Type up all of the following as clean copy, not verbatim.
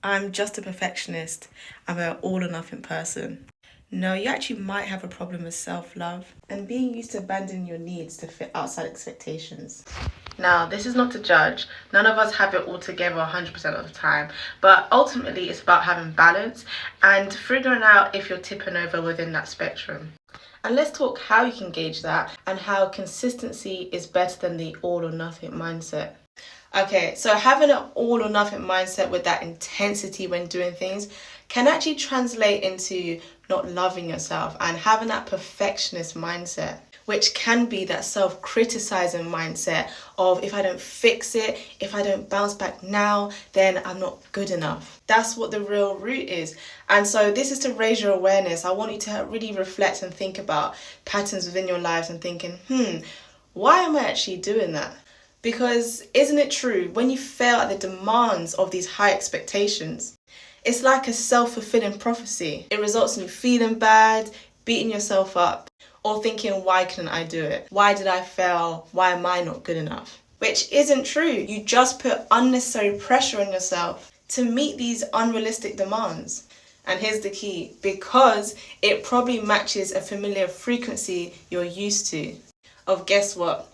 I'm just a perfectionist. I'm an all or nothing person. No, you actually might have a problem with self love and being used to abandoning your needs to fit outside expectations. Now, this is not to judge. None of us have it all together 100% of the time. But ultimately, it's about having balance and figuring out if you're tipping over within that spectrum. And let's talk how you can gauge that and how consistency is better than the all or nothing mindset. Okay, so having an all or nothing mindset with that intensity when doing things can actually translate into not loving yourself and having that perfectionist mindset, which can be that self-criticizing mindset of if I don't fix it, if I don't bounce back now, then I'm not good enough. That's what the real root is. And so this is to raise your awareness. I want you to really reflect and think about patterns within your lives and thinking, why am I actually doing that? Because isn't it true, when you fail at the demands of these high expectations, it's like a self-fulfilling prophecy. It results in you feeling bad, beating yourself up, or thinking, why couldn't I do it? Why did I fail? Why am I not good enough? Which isn't true. You just put unnecessary pressure on yourself to meet these unrealistic demands. And here's the key, because it probably matches a familiar frequency you're used to. Of guess what?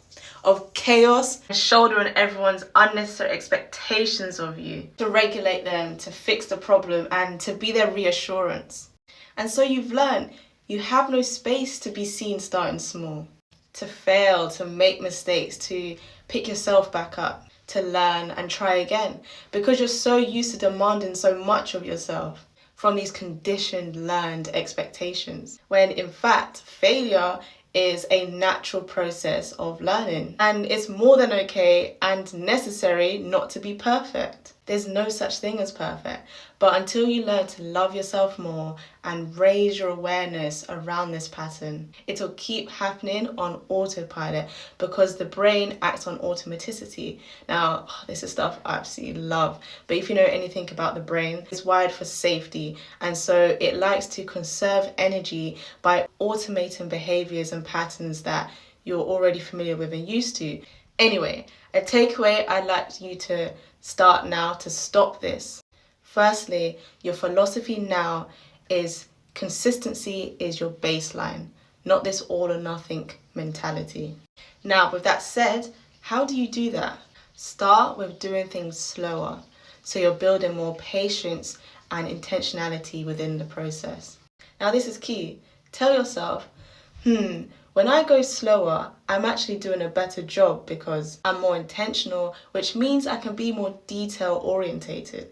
Of chaos, shouldering everyone's unnecessary expectations of you, to regulate them, to fix the problem, and to be their reassurance. And so you've learned you have no space to be seen starting small, to fail, to make mistakes, to pick yourself back up, to learn and try again, because you're so used to demanding so much of yourself from these conditioned, learned expectations, when in fact, failure is a natural process of learning. And it's more than okay and necessary not to be perfect. There's no such thing as perfect. But until you learn to love yourself more and raise your awareness around this pattern, it'll keep happening on autopilot because the brain acts on automaticity. Now, this is stuff I absolutely love. But if you know anything about the brain, it's wired for safety. And so it likes to conserve energy by automating behaviors and patterns that you're already familiar with and used to. Anyway, a takeaway I'd like you to start now to stop this. Firstly, your philosophy now is consistency is your baseline, not this all or nothing mentality. Now, with that said, how do you do that? Start with doing things slower, so you're building more patience and intentionality within the process. Now, this is key. Tell yourself, when I go slower, I'm actually doing a better job because I'm more intentional, which means I can be more detail orientated.